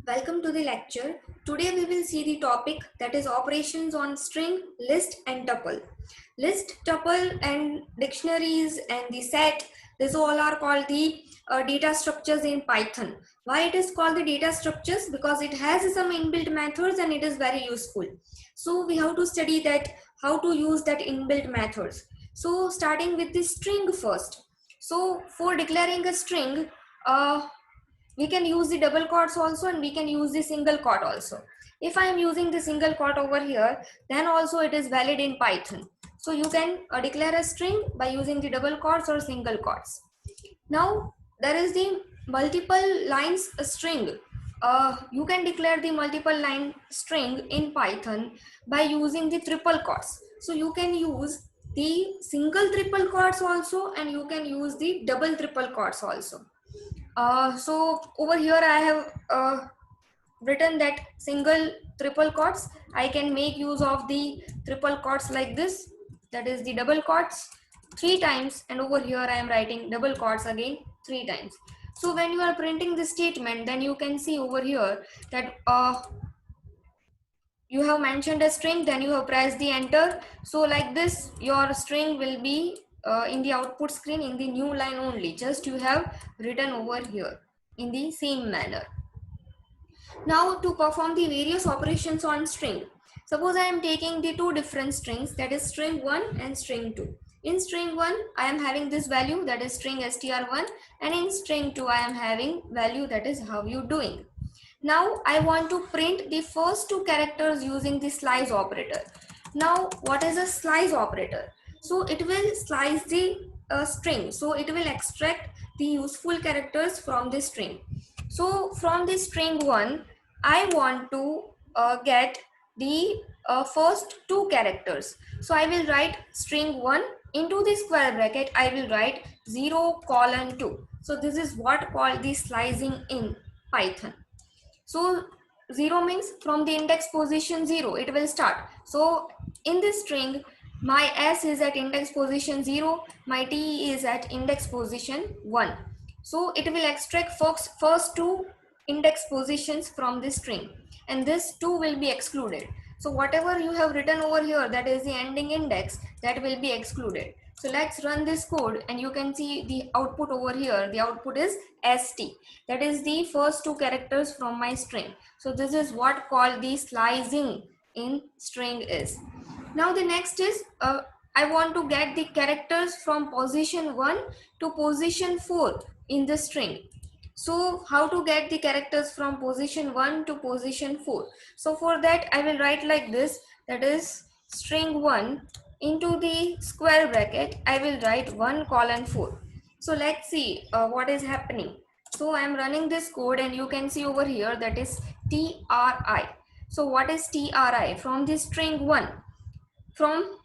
Welcome to the lecture. Today we will see the topic that is operations on string, list and tuple. List, tuple and dictionaries and the set, these all are called the data structures in Python. Why it is called the data structures? Because it has some inbuilt methods and it is very useful. So we have to study that, how to use that inbuilt methods. So starting with the string first. So for declaring a string, we can use the double quotes also and we can use the single quote also. If I am using the single quote over here, then also it is valid in Python. So you can declare a string by using the double quotes or single quotes. Now there is the multiple lines string. You can declare the multiple line string in Python by using the triple quotes. So you can use the single triple quotes also and you can use the double triple quotes also. So over here I have written that single triple quotes. I can make use of the triple quotes like this, that is the double quotes 3 times, and over here I am writing double quotes again 3 times. So when you are printing this statement, then you can see over here that you have mentioned a string, then you have pressed the enter. So like this your string will be in the output screen in the new line only, just you have written over here in the same manner. Now to perform the various operations on string, suppose I am taking the two different strings, that is string 1 and string 2. In string 1 I am having this value, that is string str1, and in string 2 I am having value, that is how you doing. Now I want to print the first two characters using the slice operator. Now what is a slice operator? So it will slice the string. So it will extract the useful characters from the string. So from the string 1, I want to get the first two characters. So I will write string 1 into the square bracket. I will write 0:2. So this is what called the slicing in Python. So 0 means from the index position 0 it will start. So in this string my s is at index position 0, my t is at index position 1. So it will extract first two index positions from this string, and this 2 will be excluded. So whatever you have written over here, that is the ending index, that will be excluded. So let's run this code and you can see the output over here. The output is st, that is the first two characters from my string. So this is what called the slicing in string is. Now the next is I want to get the characters from position 1 to position 4 in the string. So how to get the characters from position 1 to position 4? So for that I will write like this, that is string 1 into the square bracket I will write 1:4. So let's see what is happening. So I am running this code and you can see over here that is tri. So what is tri? From the string 1, from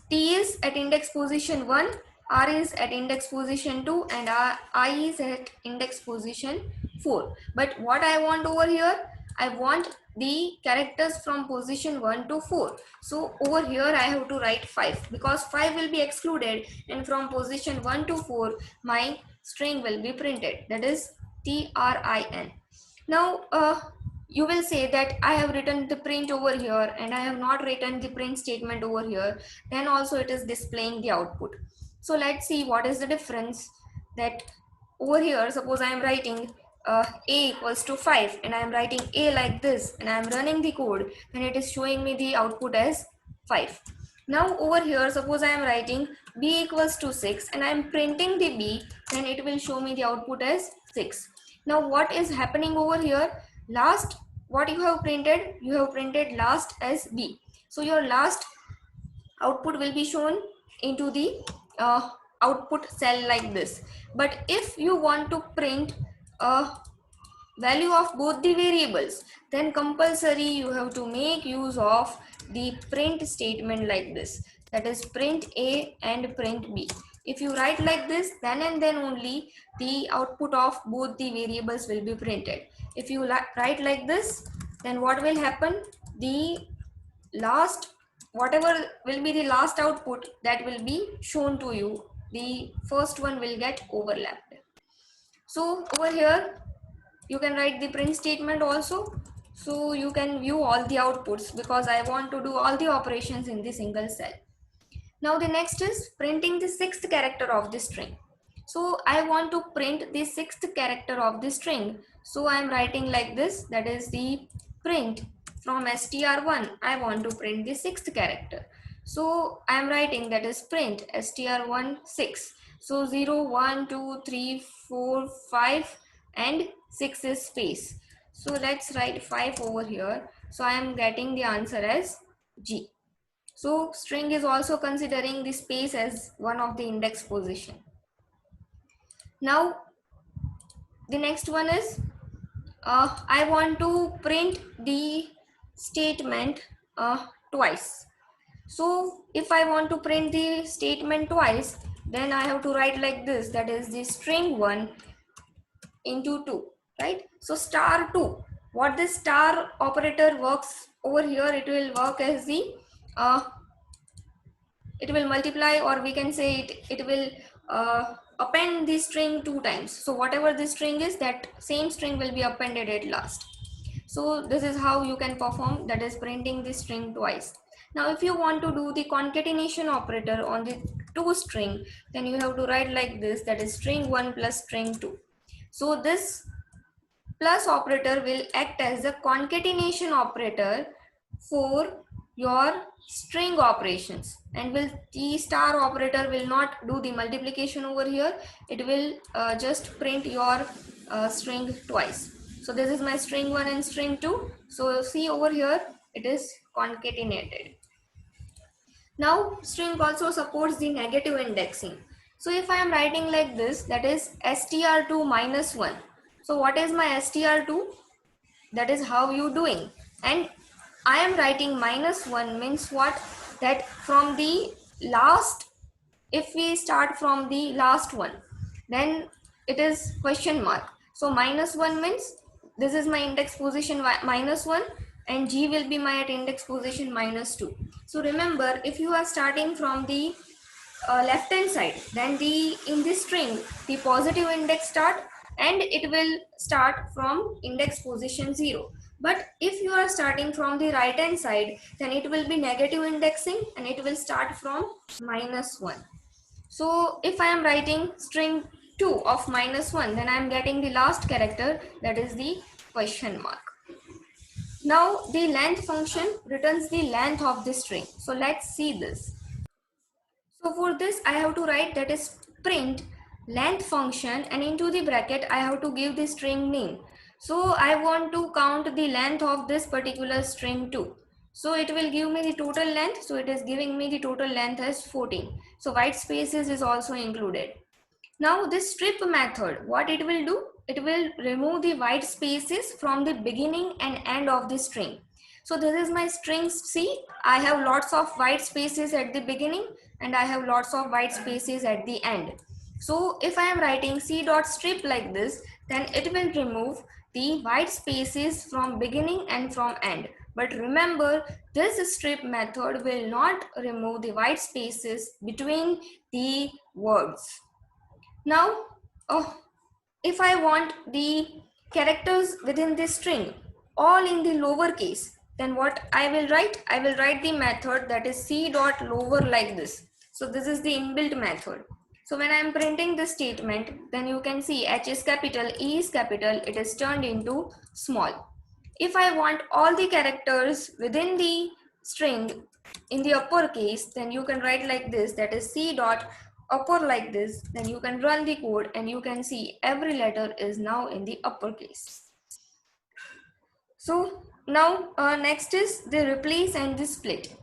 t is at index position 1, r is at index position 2, and I is at index position 4. But what I want over here, I want the characters from position 1 to 4. So over here I have to write 5 because 5 will be excluded, and from position 1 to 4 my string will be printed, that is trin. Now you will say that I have written the print over here and I have not written the print statement over here, then also it is displaying the output. So let's see what is the difference. That over here, suppose I am writing a equals to 5 and I am writing a like this and I am running the code, and it is showing me the output as 5. Now over here, suppose I am writing b equals to 6 and I am printing the b, then it will show me the output as 6. Now what is happening over here? Last, what you have printed last as b. So your last output will be shown into the output cell like this. But if you want to print a value of both the variables, then compulsory you have to make use of the print statement like this, that is print a and print b. If you write like this, then and then only the output of both the variables will be printed. If you write like this, then what will happen? The last, whatever will be the last output, that will be shown to you. The first one will get overlapped. So over here You can write the print statement also, so you can view all the outputs, because I want to do all the operations in the single cell. Now the next is printing the sixth character of the string. So I want to print the sixth character of the string. So I am writing like this, that is the print from str1. I want to print the sixth character. So I am writing that is print str1 6. So 0, 1, 2, 3, 4, 5 and 6 is space. So let's write 5 over here. So I am getting the answer as G. So string is also considering the space as one of the index position. Now the next one is I want to print the statement twice. So if I want to print the statement twice, then I have to write like this, that is the string 1 into 2, right? So star 2, what this star operator works over here, it will work as the uh, it will multiply, or we can say it will append the string 2 times. So whatever the string is, that same string will be appended at last. So this is how you can perform, that is printing the string twice. Now if you want to do the concatenation operator on the 2 string, then you have to write like this, that is string 1 plus string 2. So this plus operator will act as the concatenation operator for your string operations, and will the star operator will not do the multiplication over here. It will just print your string twice. So this is my string 1 and string 2. So see over here, it is concatenated. Now string also supports the negative indexing. So if I am writing like this, that is str2 minus 1. So what is my str2? That is how you doing. And I am writing minus 1 means what? That from the last, if we start from the last one, then it is question mark. So minus 1 means this is my index position minus 1, and G will be my at index position minus 2. So remember, if you are starting from the left hand side, then the in this string the positive index start, and it will start from index position 0. But if you are starting from the right hand side, then it will be negative indexing, and it will start from minus 1. So if I am writing string 2 of minus 1, then I am getting the last character, that is the question mark. Now the length function returns the length of the string. So let's see this. So for this I have to write, that is print length function, and into the bracket I have to give the string name. So I want to count the length of this particular string too. So it will give me the total length. So it is giving me the total length as 14. So white spaces is also included. Now this strip method, what it will do? It will remove the white spaces from the beginning and end of the string. So this is my string C. I have lots of white spaces at the beginning, and I have lots of white spaces at the end. So if I am writing C dot strip like this, then it will remove the white spaces from beginning and from end. But remember, this strip method will not remove the white spaces between the words. Now, if I want the characters within this string all in the lower case, then what I will write? I will write the method, that is C dot lower like this. So this is the inbuilt method. So when I am printing this statement, then you can see H is capital, E is capital, it is turned into small. If I want all the characters within the string in the uppercase, then you can write like this, that is C dot upper like this. Then you can run the code, and you can see every letter is now in the uppercase. So now next is the replace and the split.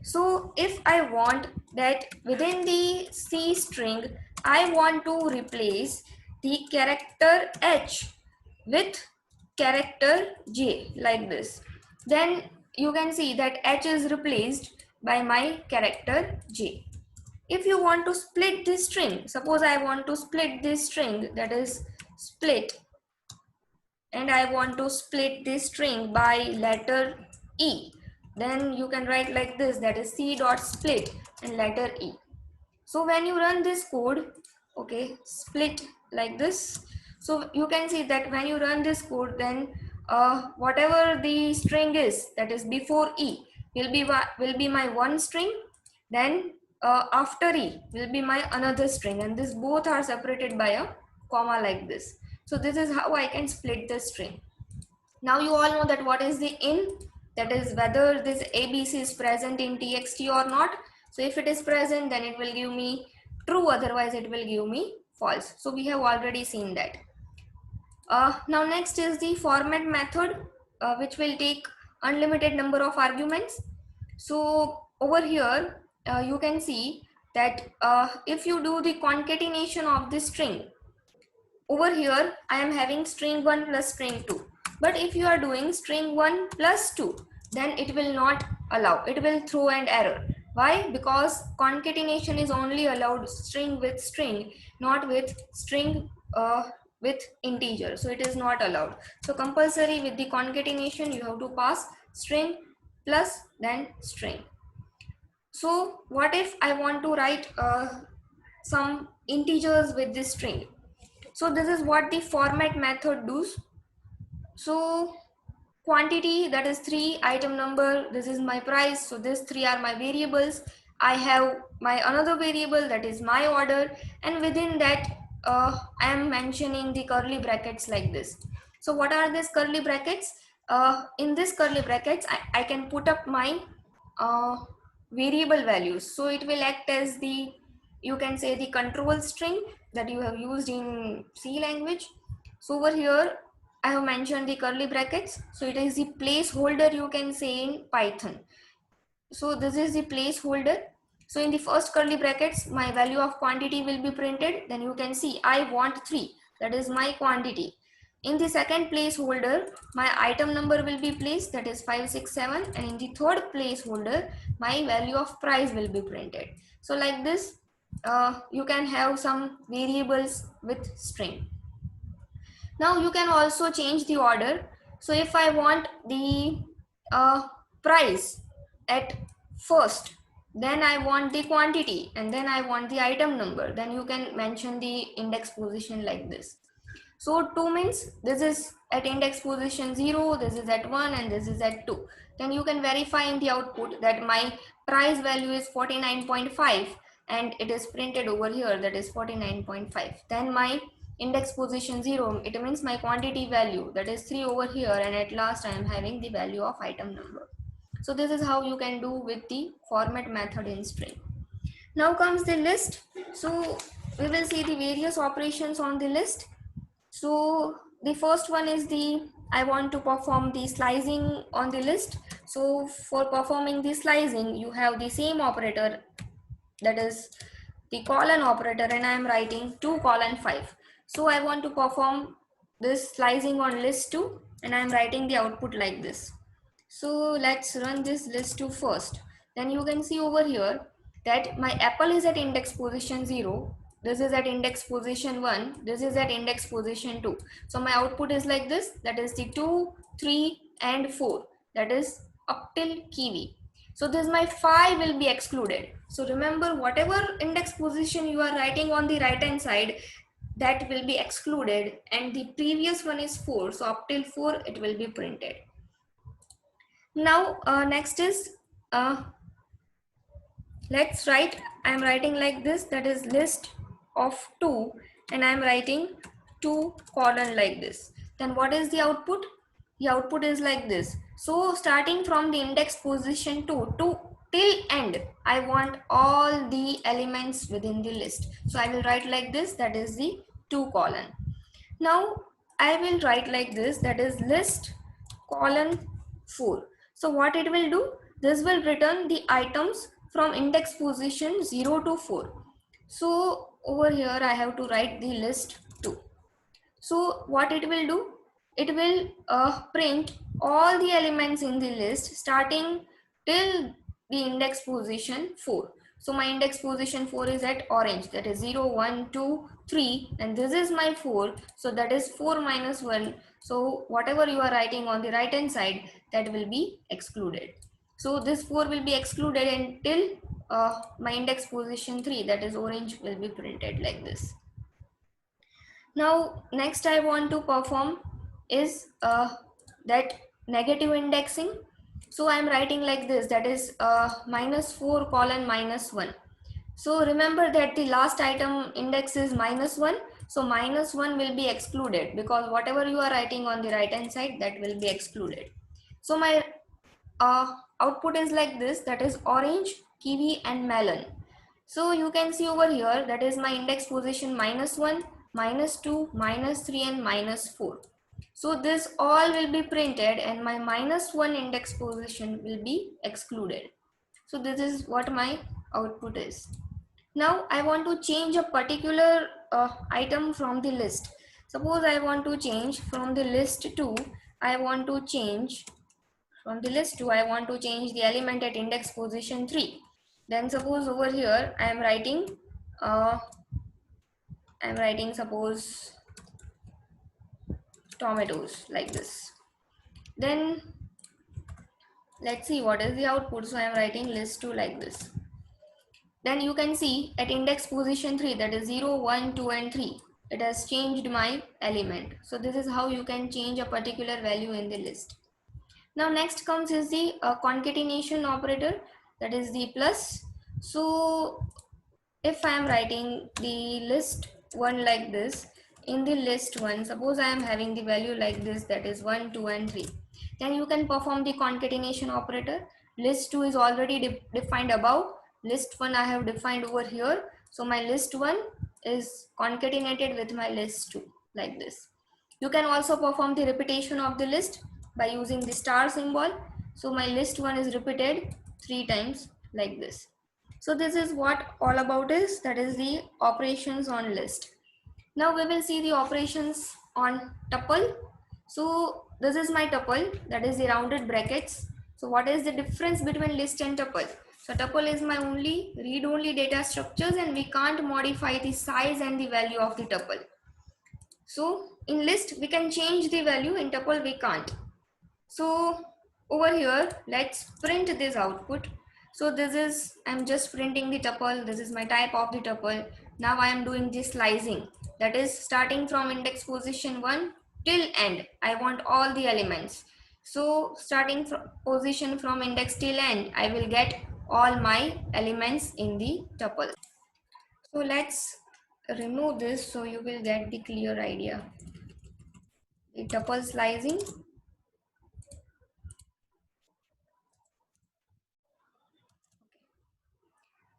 So if I want that within the C string, I want to replace the character H with character J like this, then you can see that H is replaced by my character J. If you want to split this string, suppose I want to split this string, that is split, and I want to split this string by letter E, then you can write like this, that is C dot split and letter E. So when you run this code, okay, split like this, So you can see that when you run this code, then whatever the string is that is before E will be my one string, then after E will be my another string, and this both are separated by a comma like this. So this is how I can split the string. Now you all know that what is the in, that is whether this ABC is present in txt or not. So if it is present, then it will give me true, otherwise it will give me false. So we have already seen that. Now next is the format method, which will take unlimited number of arguments. So over here you can see that if you do the concatenation of this string, over here I am having string 1 plus string 2, but if you are doing string 1 plus 2, then it will not allow, it will throw an error. Why? Because concatenation is only allowed string with string, not with string with integer, so it is not allowed. So compulsory with the concatenation you have to pass string plus then string. So what if I want to write some integers with this string? So this is what the format method does. So quantity, that is 3, item number, this is my price, so these 3 are my variables. I have my another variable, that is my order, and within that I am mentioning the curly brackets like this. So what are these curly brackets? In this curly brackets I can put up my uh, variable values, so it will act as the, you can say, the control string that you have used in C language. So over here I have mentioned the curly brackets, so it is the placeholder, you can say, in Python. So this is the placeholder. So in the first curly brackets my value of quantity will be printed, then you can see I want 3, that is my quantity. In the second placeholder my item number will be placed, that is 567, and in the third placeholder my value of price will be printed. So like this you can have some variables with string. Now you can also change the order. So if I want the price at first, then I want the quantity, and then I want the item number, then you can mention the index position like this. So 2 means this is at index position 0, this is at 1, and this is at 2. Then you can verify in the output that my price value is 49.5 and it is printed over here, that is 49.5. Then my index position 0, it means my quantity value, that is 3 over here, and at last I am having the value of item number. So this is how you can do with the format method in string. Now comes the list. So we will see the various operations on the list. So the first one is the, I want to perform the slicing on the list. So for performing the slicing you have the same operator, that is the colon operator, and I am writing 2 colon 5. So I want to perform this slicing on list 2, and I am writing the output like this. So let's run this list 2 first. Then you can see over here that my apple is at index position 0, this is at index position 1, this is at index position 2. So my output is like this, that is the 2, 3 and 4, that is up till kiwi. So this my 5 will be excluded. So remember, whatever index position you are writing on the right hand side, that will be excluded, and the previous one is 4, so up till 4 it will be printed. Now next is let's write, I am writing like this, that is list of 2, and I am writing 2 colon like this. Then what is the output? The output is like this. So starting from the index position 2 to till end, I want all the elements within the list. So I will write like this, that is the 2 colon. Now I will write like this, that is list colon 4. So what it will do? This will return the items from index position 0 to 4. So over here I have to write the list 2. So what it will do? It will print all the elements in the list starting till the index position 4. So my index position 4 is at orange, that is 0, 1, 2, 3, and this is my 4. So that is 4 minus 1. So whatever you are writing on the right hand side, that will be excluded. So this 4 will be excluded until my index position 3, that is orange, will be printed like this. Now next I want to perform is that negative indexing. So I am writing like this, that is -4 colon -1. So remember that the last item index is -1. So -1 will be excluded because whatever you are writing on the right hand side, that will be excluded. So my output is like this, that is orange, kiwi and melon. So you can see over here, that is my index position -1, -2, -3 and -4. So this all will be printed and my -1 index position will be excluded. So this is what my output is. Now I want to change a particular item from the list. Suppose I want to change from the list to, I want to change from the list to, I want to change the element at index position 3. Then suppose over here uh, I am writing suppose tomatoes like this. Then let's see what is the output. So I am writing list 2 like this. Then you can see at index position 3, that is 0, 1, 2 and 3, it has changed my element. So this is how you can change a particular value in the list. Now next comes is the concatenation operator, that is the plus. So if I am writing the list 1 like this, in the list 1, suppose I am having the value like this, that is 1, 2 and 3. Then you can perform the concatenation operator. List 2 is already defined above. List 1 I have defined over here. So my list 1 is concatenated with my list 2 like this. You can also perform the repetition of the list by using the star symbol. So my list 1 is repeated 3 times like this. So this is what all about is, that is the operations on list. Now we will see the operations on tuple. So this is my tuple, that is the rounded brackets. So what is the difference between list and tuple? So tuple is my only read-only data structures and we can't modify the size and the value of the tuple. So in list we can change the value, in tuple we can't. So over here, let's print this output. So this is, I'm just printing the tuple. This is my type of the tuple. Now I am doing the slicing. That is starting from index position 1 till end. I want all the elements. So starting from position from index till end, I will get all my elements in the tuple. So let's remove this so you will get the clear idea. The tuple slicing.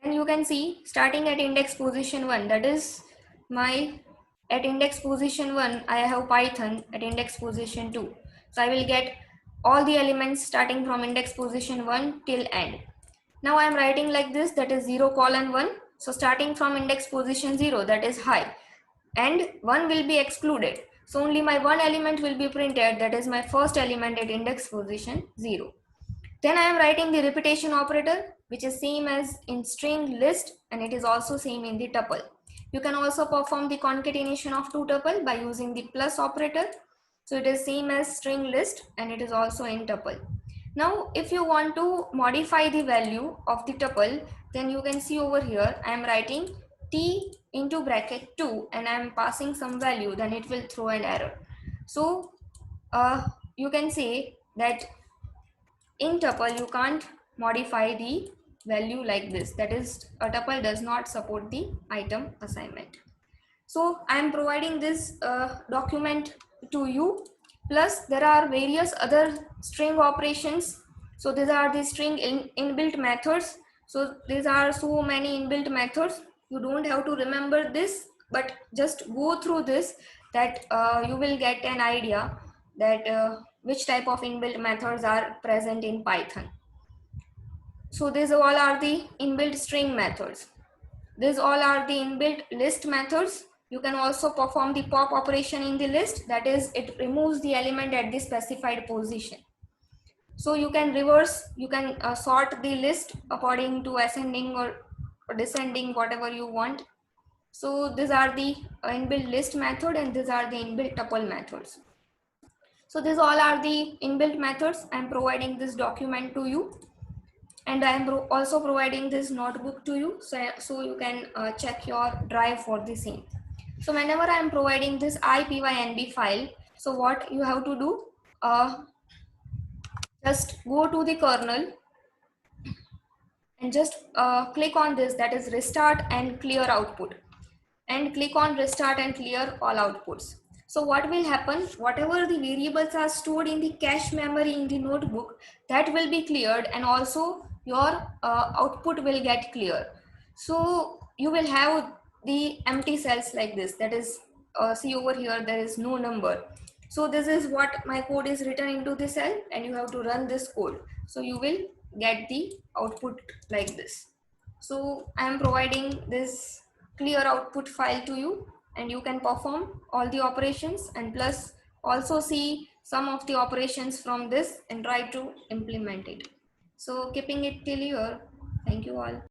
And you can see starting at index position 1, that is my, at index position 1 I have Python at index position 2. So I will get all the elements starting from index position 1 till end. Now I am writing like this, that is 0 colon 1. So starting from index position 0, that is high, and 1 will be excluded. So only my one element will be printed, that is my first element at index position 0. Then I am writing the repetition operator, which is same as in string list and it is also same in the tuple. You can also perform the concatenation of two tuple by using the plus operator. So it is same as string list and it is also in tuple. Now if you want to modify the value of the tuple, then you can see over here I am writing t into bracket 2 and I am passing some value, then it will throw an error. So you can say that in tuple you can't modify the value like this, that is a tuple does not support the item assignment. So I am providing this document to you, plus there are various other string operations. So these are the string inbuilt methods. So these are so many inbuilt methods, you don't have to remember this, but just go through this, that you will get an idea that which type of inbuilt methods are present in Python. So these all are the inbuilt string methods. These all are the inbuilt list methods. You can also perform the pop operation in the list, that is it removes the element at the specified position. So you can reverse, you can sort the list according to ascending or descending, whatever you want. So these are the inbuilt list method and these are the inbuilt tuple methods. So these all are the inbuilt methods. I am providing this document to you and I am also providing this notebook to you, so you can check your drive for the same. So whenever I am providing this IPYNB file, so what you have to do, just go to the kernel and just click on this, that is restart and clear output, and click on restart and clear all outputs. So what will happen, whatever the variables are stored in the cache memory in the notebook, that will be cleared, and also your output will get clear. So you will have the empty cells like this, that is see over here, there is no number. So this is what my code is written into the cell, and you have to run this code, so you will get the output like this. So I am providing this clear output file to you, and you can perform all the operations, and plus also see some of the operations from this and try to implement it. So keeping it till here, thank you all.